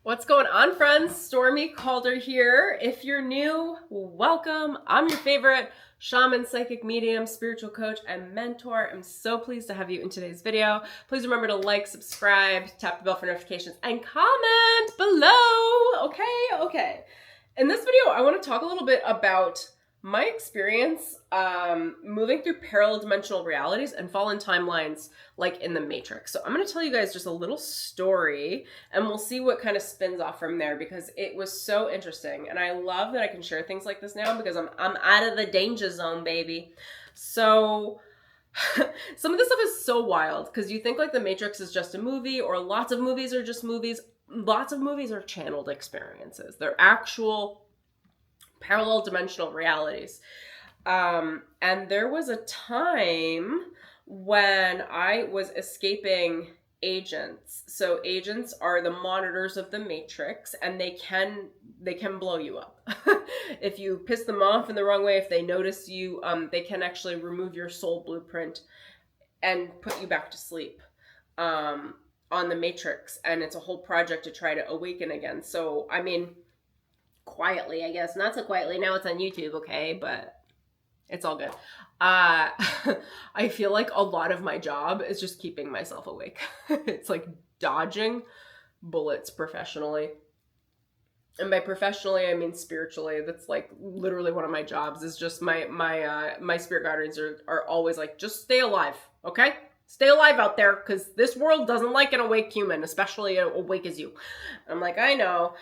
What's going on, friends? Stormie Calder here. If you're new, welcome. I'm your favorite shaman, psychic medium, spiritual coach, and mentor. I'm so pleased to have you in today's video. Please remember to like, subscribe, tap the bell for notifications, and comment below. Okay. In this video, I want to talk a little bit about my experience moving through parallel dimensional realities and fallen timelines like in the Matrix. So I'm going to tell you guys just a little story and we'll see what kind of spins off from there because it was so interesting. And I love that I can share things like this now because I'm out of the danger zone, baby. So some of this stuff is so wild because you think like the Matrix is just a movie or lots of movies are just movies. Lots of movies are channeled experiences. They're actual parallel dimensional realities. And there was a time when I was escaping agents. So agents are the monitors of the Matrix, and they can blow you up. If you piss them off in the wrong way, if they notice you, they can actually remove your soul blueprint and put you back to sleep on the Matrix. And it's a whole project to try to awaken again. So, I mean, quietly, I guess. Not so quietly. Now it's on YouTube, okay? But it's all good. I feel like a lot of my job is just keeping myself awake. It's like dodging bullets professionally. And by professionally, I mean spiritually. That's like literally one of my jobs is just my spirit guardians are always like, just stay alive, okay? Stay alive out there because this world doesn't like an awake human, especially awake as you. I'm like, I know.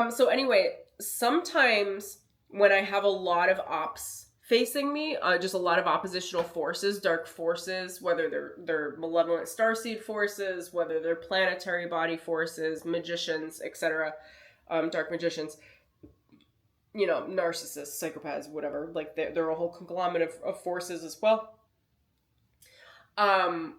So anyway, sometimes when I have a lot of ops facing me, just a lot of oppositional forces, dark forces, whether they're malevolent starseed forces, whether they're planetary body forces, magicians, etc., dark magicians, narcissists, psychopaths, whatever, like they're a whole conglomerate of forces as well.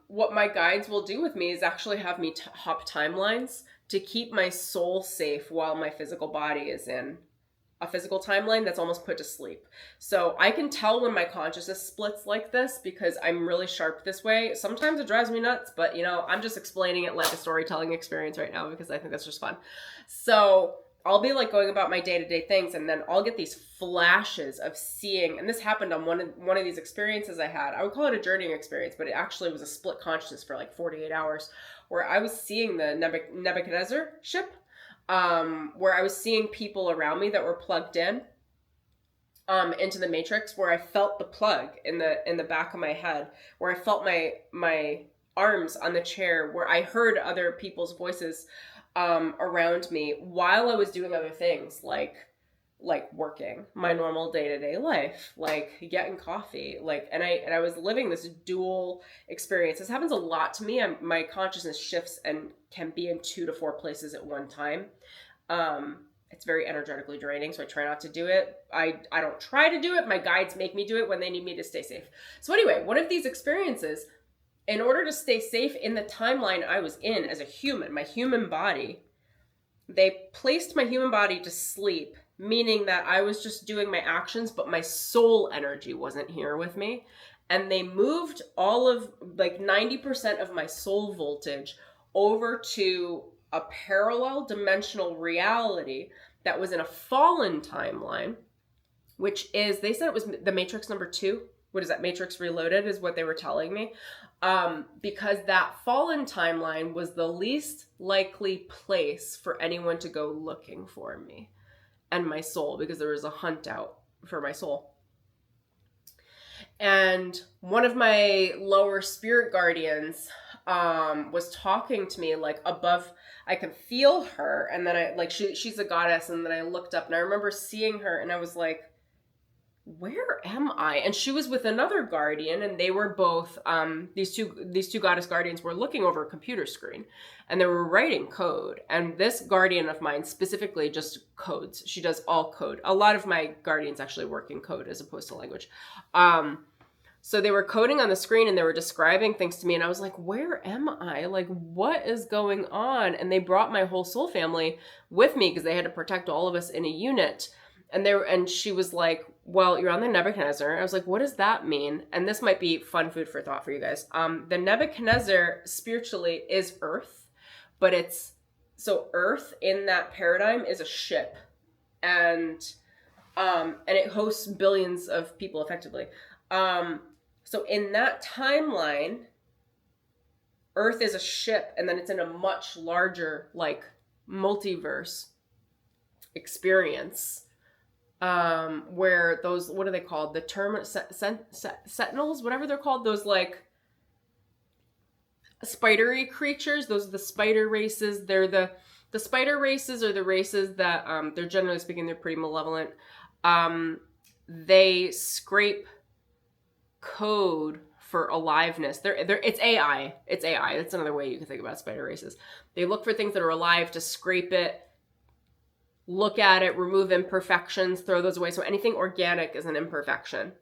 What my guides will do with me is actually have me hop timelines to keep my soul safe while my physical body is in a physical timeline that's almost put to sleep. So I can tell when my consciousness splits like this because I'm really sharp this way. Sometimes it drives me nuts, but I'm just explaining it like a storytelling experience right now because I think that's just fun. So I'll be like going about my day-to-day things and then I'll get these flashes of seeing, and this happened on one of these experiences I had. I would call it a journeying experience, but it actually was a split consciousness for like 48 hours where I was seeing the Nebuchadnezzar ship, where I was seeing people around me that were plugged in into the Matrix, where I felt the plug in the back of my head, where I felt my arms on the chair, where I heard other people's voices around me while I was doing other things like working my normal day-to-day life, like getting coffee, and I was living this dual experience. This happens a lot to me. My consciousness shifts and can be in 2 to 4 places at one time. It's very energetically draining, so I try not to do it. I don't try to do it. My guides make me do it when they need me to stay safe. So anyway, one of these experiences, in order to stay safe in the timeline I was in as a human, my human body, they placed my human body to sleep, meaning that I was just doing my actions, but my soul energy wasn't here with me. And they moved all of 90% of my soul voltage over to a parallel dimensional reality that was in a fallen timeline, which is, they said it was the Matrix number 2. What is that? Matrix Reloaded is what they were telling me. Because that fallen timeline was the least likely place for anyone to go looking for me and my soul, because there was a hunt out for my soul. And one of my lower spirit guardians was talking to me like above. I could feel her, and then she's a goddess, and then I looked up and I remember seeing her and I was like, where am I? And she was with another guardian, and they were both, these two goddess guardians were looking over a computer screen, and they were writing code. And this guardian of mine specifically just codes. She does all code. A lot of my guardians actually work in code as opposed to language. So they were coding on the screen and they were describing things to me, and I was like, where am I? Like, what is going on? And they brought my whole soul family with me because they had to protect all of us in a unit. And she was like, well, you're on the Nebuchadnezzar. I was like, what does that mean? And this might be fun food for thought for you guys. The Nebuchadnezzar spiritually is Earth, but it's so Earth in that paradigm is a ship, and it hosts billions of people effectively. So in that timeline, Earth is a ship, and then it's in a much larger, like, multiverse experience, where those, what are they called? The sentinels, whatever they're called, those, like, spidery creatures. Those are the spider races. They're the spider races are the races that, they're generally speaking, they're pretty malevolent. They scrape code for aliveness. It's AI. It's AI. That's another way you can think about spider races. They look for things that are alive to scrape it, look at it, remove imperfections, throw those away. So anything organic is an imperfection.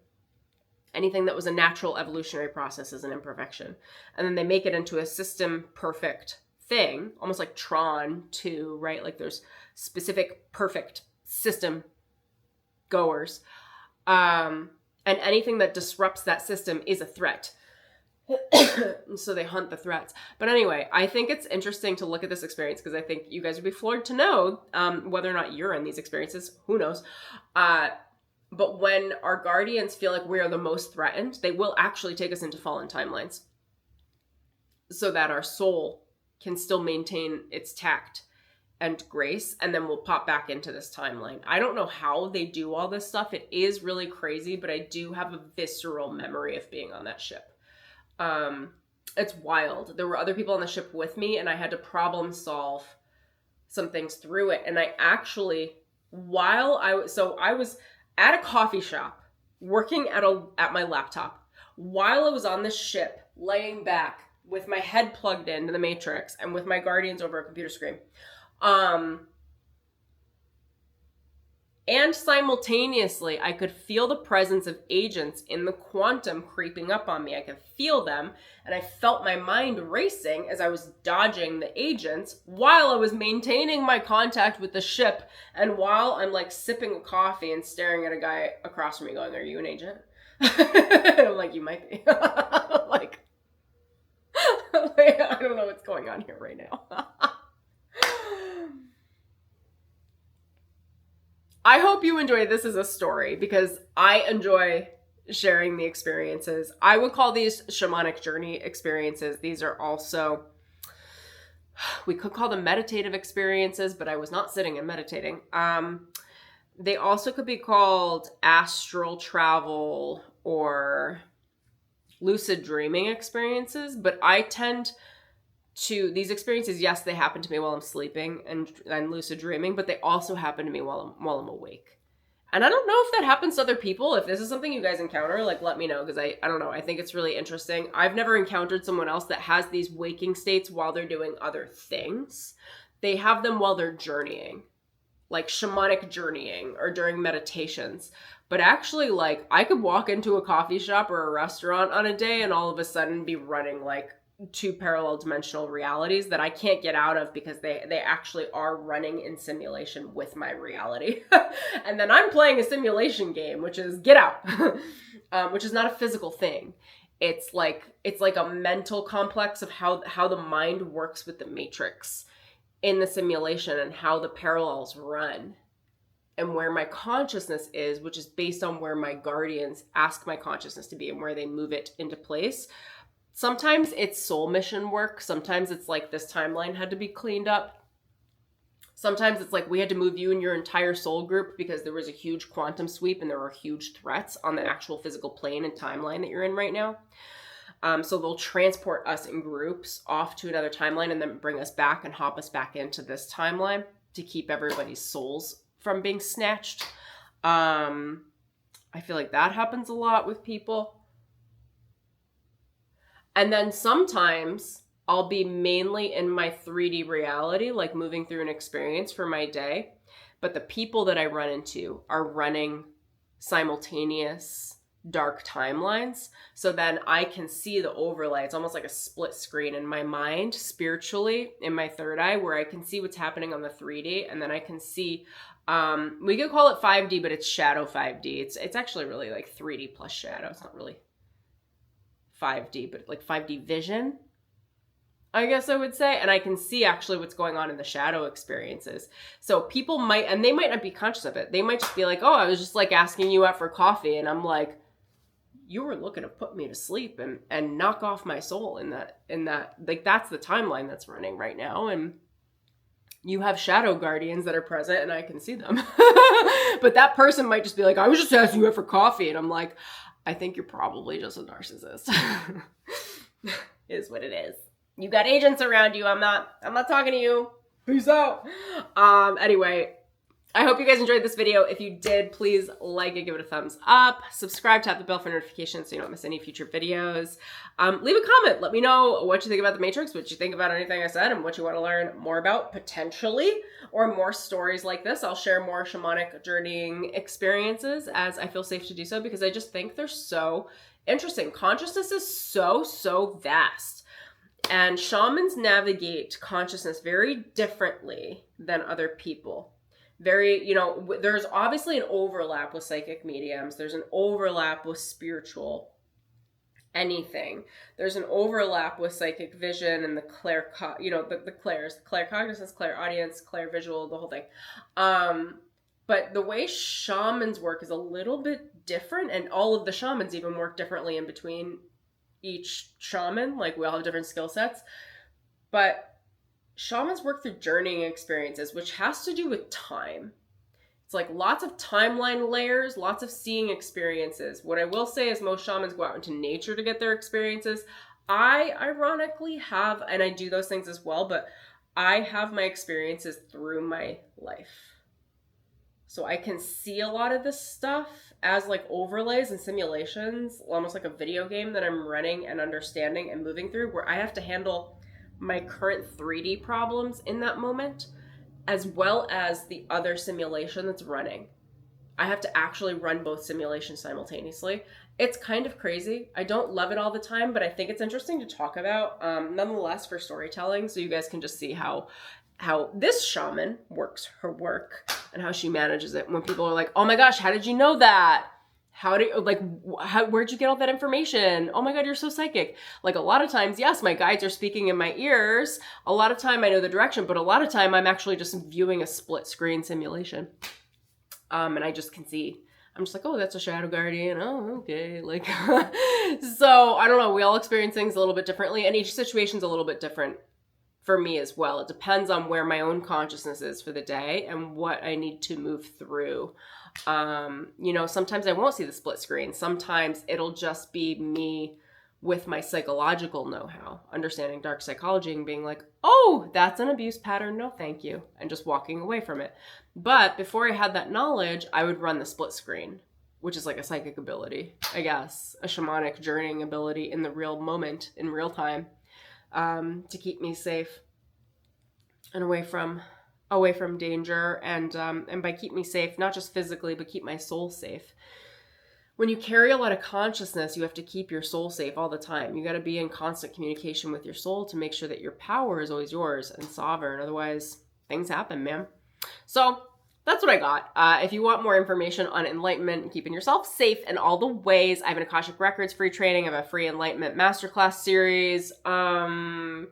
Anything that was a natural evolutionary process is an imperfection. And then they make it into a system perfect thing, almost like Tron 2, right? Like there's specific perfect system goers. And anything that disrupts that system is a threat. So they hunt the threats. But anyway, I think it's interesting to look at this experience, because I think you guys would be floored to know whether or not you're in these experiences. Who knows? But when our guardians feel like we are the most threatened, they will actually take us into fallen timelines so that our soul can still maintain its tact and grace, and then we'll pop back into this timeline. I don't know how they do all this stuff. It is really crazy, but I do have a visceral memory of being on that ship. It's wild. There were other people on the ship with me, and I had to problem solve some things through it. And I actually, I was at a coffee shop working at my laptop while I was on this ship, laying back with my head plugged into the matrix and with my guardians over a computer screen. And simultaneously, I could feel the presence of agents in the quantum creeping up on me. I could feel them, and I felt my mind racing as I was dodging the agents while I was maintaining my contact with the ship, and while I'm like sipping a coffee and staring at a guy across from me going, "Are you an agent?" And I'm like, "You might be." like, I don't know what's going on here right now. I hope you enjoy this as a story, because I enjoy sharing the experiences. I would call these shamanic journey experiences. These are also, we could call them meditative experiences, but I was not sitting and meditating. They also could be called astral travel or lucid dreaming experiences, but I tend to, these experiences, yes, they happen to me while I'm sleeping and lucid dreaming, but they also happen to me while I'm awake. And I don't know if that happens to other people. If this is something you guys encounter, like, let me know, because I don't know. I think it's really interesting. I've never encountered someone else that has these waking states while they're doing other things. They have them while they're journeying, like shamanic journeying or during meditations. But actually, like, I could walk into a coffee shop or a restaurant on a day and all of a sudden be running like two parallel dimensional realities that I can't get out of, because they actually are running in simulation with my reality. And then I'm playing a simulation game, which is Get Out, which is not a physical thing. It's like a mental complex of how the mind works with the matrix in the simulation, and how the parallels run, and where my consciousness is, which is based on where my guardians ask my consciousness to be and where they move it into place. Sometimes it's soul mission work. Sometimes it's like this timeline had to be cleaned up. Sometimes it's like we had to move you and your entire soul group because there was a huge quantum sweep and there were huge threats on the actual physical plane and timeline that you're in right now. So they'll transport us in groups off to another timeline and then bring us back and hop us back into this timeline to keep everybody's souls from being snatched. I feel like that happens a lot with people. And then sometimes I'll be mainly in my 3D reality, like moving through an experience for my day. But the people that I run into are running simultaneous dark timelines. So then I can see the overlay. It's almost like a split screen in my mind, spiritually, in my third eye, where I can see what's happening on the 3D. And then I can see, we could call it 5D, but it's shadow 5D. It's actually really like 3D plus shadow. It's not really 5D, but like 5D vision. I guess I would say, and I can see actually what's going on in the shadow experiences. So people might, and they might not be conscious of it. They might just be like, oh, I was just like asking you out for coffee. And I'm like, you were looking to put me to sleep and knock off my soul in that, like, that's the timeline that's running right now. And you have shadow guardians that are present and I can see them. But that person might just be like, I was just asking you out for coffee. And I'm like, I think you're probably just a narcissist. Is what it is. You got agents around you. I'm not talking to you. Peace out. Anyway, I hope you guys enjoyed this video. If you did, please like it, give it a thumbs up, subscribe, tap the bell for notifications so you don't miss any future videos. Leave a comment. Let me know what you think about the Matrix, what you think about anything I said, and what you want to learn more about potentially, or more stories like this. I'll share more shamanic journeying experiences as I feel safe to do so, because I just think they're so interesting. Consciousness is so vast. And shamans navigate consciousness very differently than other people. Very, there's obviously an overlap with psychic mediums. There's an overlap with spiritual anything. There's an overlap with psychic vision and the claircognizance, clairaudience, clairvisual, the whole thing. But the way shamans work is a little bit different, and all of the shamans even work differently in between each shaman. Like, we all have different skill sets. But shamans work through journeying experiences, which has to do with time. It's like lots of timeline layers, lots of seeing experiences. What I will say is most shamans go out into nature to get their experiences. I ironically have, and I do those things as well, but I have my experiences through my life. So I can see a lot of this stuff as like overlays and simulations, almost like a video game that I'm running and understanding and moving through, where I have to handle my current 3D problems in that moment, as well as the other simulation that's running. I have to actually run both simulations simultaneously. It's kind of crazy. I don't love it all the time, but I think it's interesting to talk about, nonetheless, for storytelling, so you guys can just see how this shaman works her work and how she manages it. When people are like, oh my gosh, how did you know that? Where'd you get all that information? Oh my God, you're so psychic. Like, a lot of times, yes, my guides are speaking in my ears. A lot of time I know the direction, but a lot of time I'm actually just viewing a split screen simulation. And I just can see, I'm just like, oh, that's a shadow guardian. Oh, okay. Like, so I don't know. We all experience things a little bit differently, and each situation's a little bit different for me as well. It depends on where my own consciousness is for the day and what I need to move through. Sometimes I won't see the split screen. Sometimes it'll just be me with my psychological know-how, understanding dark psychology and being like, oh, that's an abuse pattern. No, thank you. And just walking away from it. But before I had that knowledge, I would run the split screen, which is like a psychic ability, I guess, a shamanic journeying ability in the real moment, in real time, to keep me safe and away from danger, and by keep me safe, not just physically, but keep my soul safe. When you carry a lot of consciousness, you have to keep your soul safe all the time. You got to be in constant communication with your soul to make sure that your power is always yours and sovereign. Otherwise, things happen, man. So that's what I got. If you want more information on enlightenment and keeping yourself safe in all the ways, I have an Akashic Records free training. I have a free enlightenment masterclass series. And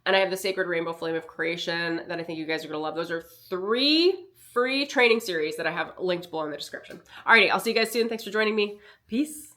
I have the Sacred Rainbow Flame of Creation that I think you guys are going to love. Those are 3 free training series that I have linked below in the description. Alrighty, I'll see you guys soon. Thanks for joining me. Peace.